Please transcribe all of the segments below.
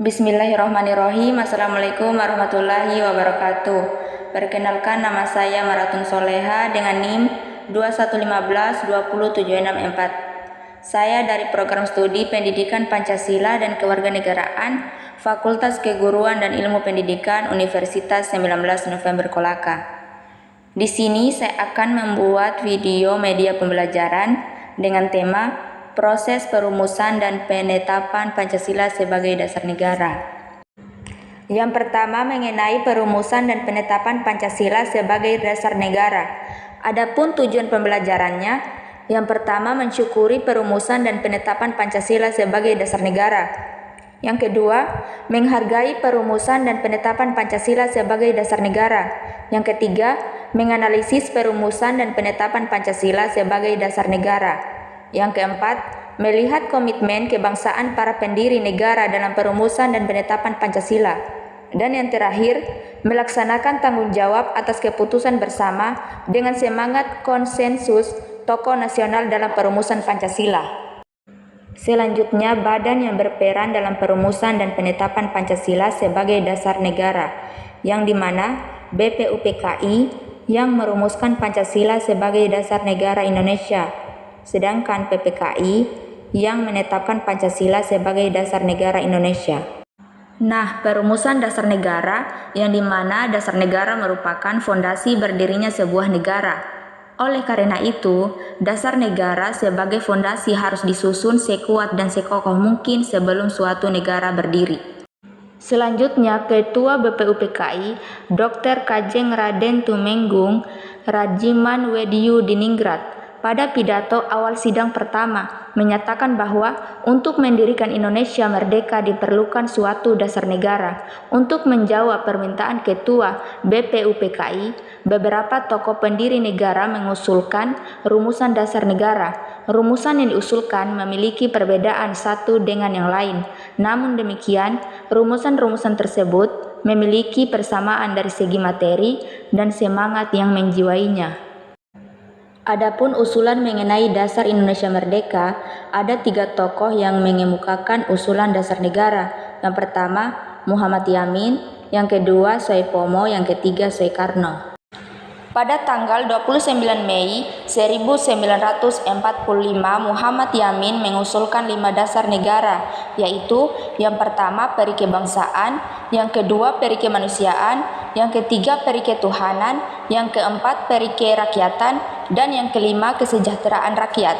Bismillahirrahmanirrahim. Assalamualaikum warahmatullahi wabarakatuh. Perkenalkan, nama saya Maratun Soleha dengan NIM 2115207664. Saya dari Program Studi Pendidikan Pancasila dan Kewarganegaraan Fakultas Keguruan dan Ilmu Pendidikan Universitas 19 November Kolaka. Di sini saya akan membuat video media pembelajaran dengan tema proses perumusan dan penetapan Pancasila sebagai dasar negara. Yang pertama, mengenai perumusan dan penetapan Pancasila sebagai dasar negara. Adapun tujuan pembelajarannya, yang pertama mensyukuri perumusan dan penetapan Pancasila sebagai dasar negara. Yang kedua, menghargai perumusan dan penetapan Pancasila sebagai dasar negara. Yang ketiga, menganalisis perumusan dan penetapan Pancasila sebagai dasar negara. Yang keempat, melihat komitmen kebangsaan para pendiri negara dalam perumusan dan penetapan Pancasila. Dan yang terakhir, melaksanakan tanggung jawab atas keputusan bersama dengan semangat konsensus tokoh nasional dalam perumusan Pancasila. Selanjutnya, badan yang berperan dalam perumusan dan penetapan Pancasila sebagai dasar negara, yang dimana BPUPKI yang merumuskan Pancasila sebagai dasar negara Indonesia, sedangkan PPKI yang menetapkan Pancasila sebagai dasar negara Indonesia. Nah, perumusan dasar negara yang dimana dasar negara merupakan fondasi berdirinya sebuah negara. Oleh karena itu, dasar negara sebagai fondasi harus disusun sekuat dan sekokoh mungkin sebelum suatu negara berdiri. Selanjutnya, Ketua BPUPKI Dr. Kajeng Raden Tumenggung Rajiman Wediyu Diningrat pada pidato awal sidang pertama menyatakan bahwa untuk mendirikan Indonesia merdeka diperlukan suatu dasar negara. Untuk menjawab permintaan Ketua BPUPKI, beberapa tokoh pendiri negara mengusulkan rumusan dasar negara. Rumusan yang diusulkan memiliki perbedaan satu dengan yang lain. Namun demikian, rumusan-rumusan tersebut memiliki persamaan dari segi materi dan semangat yang menjiwainya. Adapun usulan mengenai dasar Indonesia merdeka, ada 3 tokoh yang mengemukakan usulan dasar negara. Yang pertama, Muhammad Yamin, yang kedua, Soepomo, yang ketiga, Soekarno. Pada tanggal 29 Mei 1945, Muhammad Yamin mengusulkan 5 dasar negara, yaitu yang pertama peri kebangsaan, yang kedua peri kemanusiaan, yang ketiga peri ketuhanan, yang keempat peri kerakyatan, dan yang kelima kesejahteraan rakyat.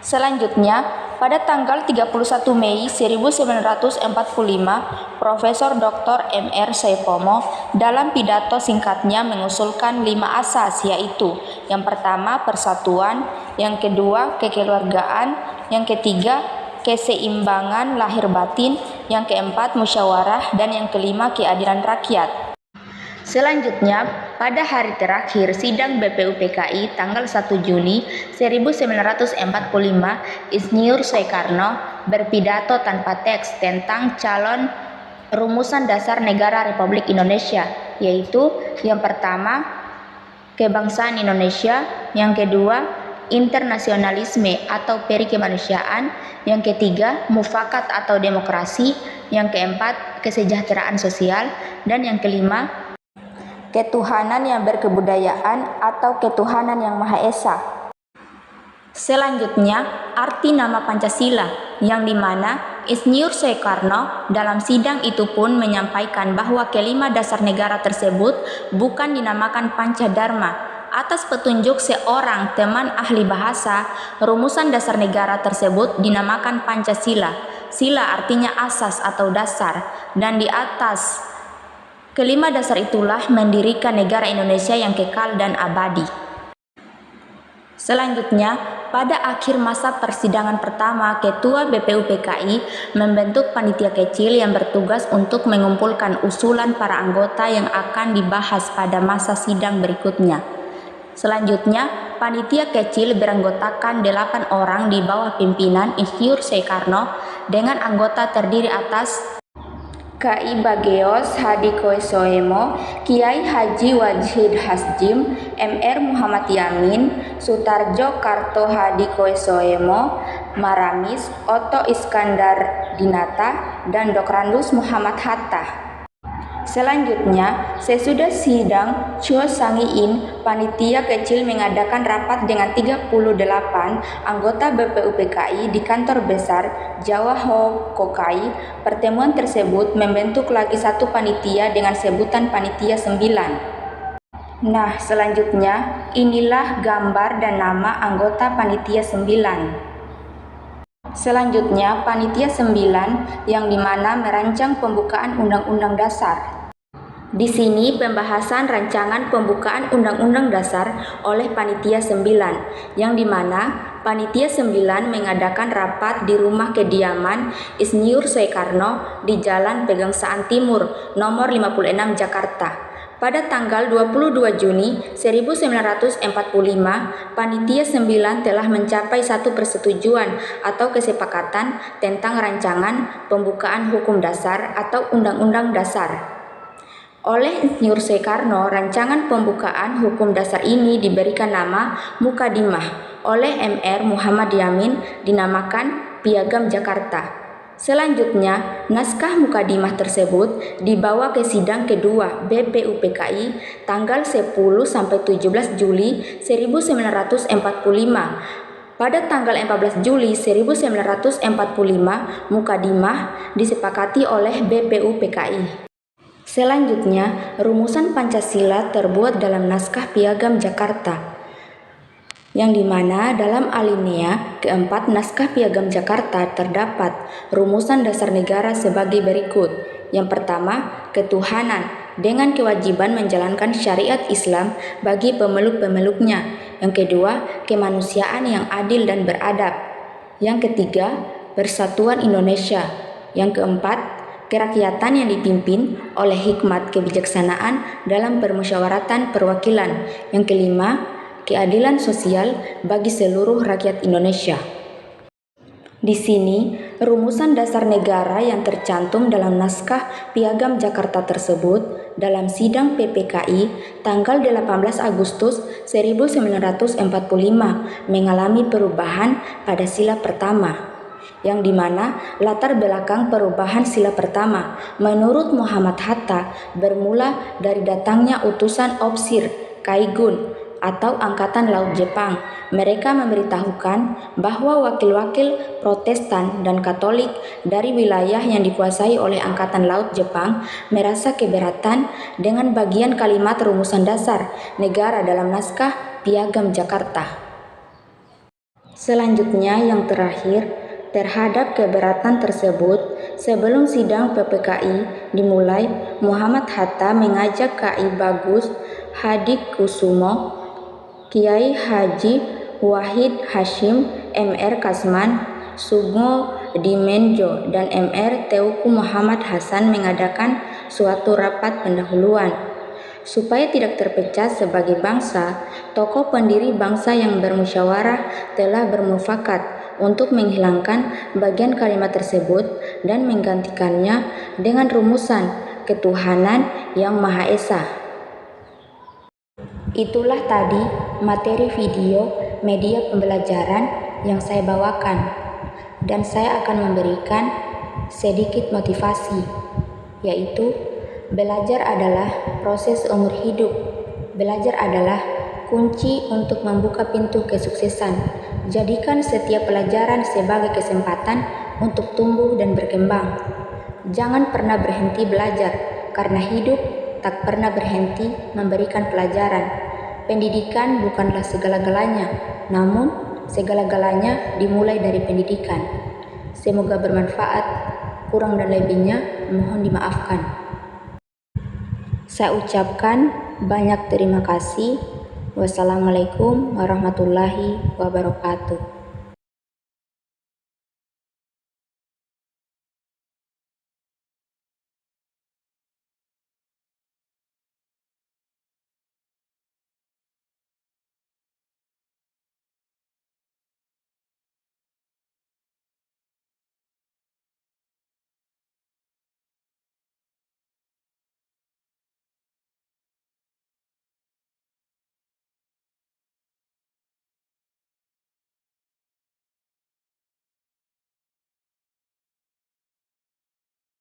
Selanjutnya, pada tanggal 31 Mei 1945, Profesor Dr. Mr. Soepomo dalam pidato singkatnya mengusulkan 5 asas, yaitu yang pertama persatuan, yang kedua kekeluargaan, yang ketiga keseimbangan lahir batin, yang keempat musyawarah, dan yang kelima keadilan rakyat. Selanjutnya, pada hari terakhir sidang BPUPKI tanggal 1 Juli 1945, Insinyur Soekarno berpidato tanpa teks tentang calon rumusan dasar negara Republik Indonesia, yaitu yang pertama, kebangsaan Indonesia, yang kedua, internasionalisme atau peri kemanusiaan, yang ketiga, mufakat atau demokrasi, yang keempat, kesejahteraan sosial, dan yang kelima, ketuhanan yang berkebudayaan atau ketuhanan yang Maha Esa. Selanjutnya, arti nama Pancasila, yang dimana Insinyur Soekarno dalam sidang itu pun menyampaikan bahwa kelima dasar negara tersebut bukan dinamakan Pancadharma. Atas petunjuk seorang teman ahli bahasa, rumusan dasar negara tersebut dinamakan Pancasila. Sila artinya asas atau dasar, dan di atas kelima dasar itulah mendirikan negara Indonesia yang kekal dan abadi. Selanjutnya, pada akhir masa persidangan pertama, Ketua BPUPKI membentuk panitia kecil yang bertugas untuk mengumpulkan usulan para anggota yang akan dibahas pada masa sidang berikutnya. Selanjutnya, panitia kecil beranggotakan 8 orang di bawah pimpinan Insinyur Soekarno dengan anggota terdiri atas KI Bageos Hadikoesoemo, Kiai Haji Wajid Hasjim, MR Muhammad Yamin, Sutarjo Karto Hadikoesoemo, Maramis, Oto Iskandar Dinata, dan Dokrandus Muhammad Hatta. Selanjutnya, sesudah sidang Chua Sangiin, panitia kecil mengadakan rapat dengan 38 anggota BPUPKI di kantor besar Jawa Hokokai. Pertemuan tersebut membentuk lagi satu panitia dengan sebutan Panitia 9. Nah, selanjutnya inilah gambar dan nama anggota Panitia 9. Selanjutnya, Panitia 9 yang dimana merancang pembukaan Undang-Undang Dasar. Di sini pembahasan rancangan pembukaan Undang-Undang Dasar oleh Panitia 9, yang dimana Panitia 9 mengadakan rapat di rumah kediaman Insinyur Soekarno di Jalan Pegangsaan Timur, nomor 56 Jakarta. Pada tanggal 22 Juni 1945, Panitia 9 telah mencapai satu persetujuan atau kesepakatan tentang rancangan pembukaan hukum dasar atau Undang-Undang Dasar. Oleh Insinyur Soekarno, rancangan pembukaan hukum dasar ini diberikan nama Mukadimah, oleh MR Muhammad Yamin dinamakan Piagam Jakarta. Selanjutnya, naskah Mukadimah tersebut dibawa ke sidang kedua BPUPKI tanggal 10-17 Juli 1945. Pada tanggal 14 Juli 1945, Mukadimah disepakati oleh BPUPKI. Selanjutnya, rumusan Pancasila terbuat dalam naskah Piagam Jakarta, yang dimana dalam alinea keempat naskah Piagam Jakarta terdapat rumusan dasar negara sebagai berikut. Yang pertama, ketuhanan dengan kewajiban menjalankan syariat Islam bagi pemeluk-pemeluknya. Yang kedua, kemanusiaan yang adil dan beradab. Yang ketiga, persatuan Indonesia. Yang keempat, kerakyatan yang dipimpin oleh hikmat kebijaksanaan dalam permusyawaratan perwakilan. Yang kelima, keadilan sosial bagi seluruh rakyat Indonesia. Di sini, rumusan dasar negara yang tercantum dalam naskah Piagam Jakarta tersebut dalam sidang PPKI tanggal 18 Agustus 1945 mengalami perubahan pada sila pertama, yang dimana latar belakang perubahan sila pertama menurut Muhammad Hatta bermula dari datangnya utusan Opsir Kaigun atau Angkatan Laut Jepang. Mereka memberitahukan bahwa wakil-wakil Protestan dan Katolik dari wilayah yang dikuasai oleh Angkatan Laut Jepang merasa keberatan dengan bagian kalimat rumusan dasar negara dalam naskah Piagam Jakarta. Selanjutnya, yang terakhir, terhadap keberatan tersebut, sebelum sidang PPKI dimulai, Muhammad Hatta mengajak KI Bagus Hadikusumo, Kiai Haji Wahid Hashim, MR Kasman Sugmo Dimenjo, dan MR Teuku Muhammad Hasan mengadakan suatu rapat pendahuluan. Supaya tidak terpecah sebagai bangsa, tokoh pendiri bangsa yang bermusyawarah telah bermufakat untuk menghilangkan bagian kalimat tersebut dan menggantikannya dengan rumusan ketuhanan yang Maha Esa. Itulah tadi materi video media pembelajaran yang saya bawakan, dan saya akan memberikan sedikit motivasi, yaitu belajar adalah proses umur hidup. Belajar adalah kunci untuk membuka pintu kesuksesan. Jadikan setiap pelajaran sebagai kesempatan untuk tumbuh dan berkembang. Jangan pernah berhenti belajar, karena hidup tak pernah berhenti memberikan pelajaran. Pendidikan bukanlah segala-galanya, namun segala-galanya dimulai dari pendidikan. Semoga bermanfaat. Kurang dan lebihnya mohon dimaafkan. Saya ucapkan banyak terima kasih. Wassalamualaikum warahmatullahi wabarakatuh.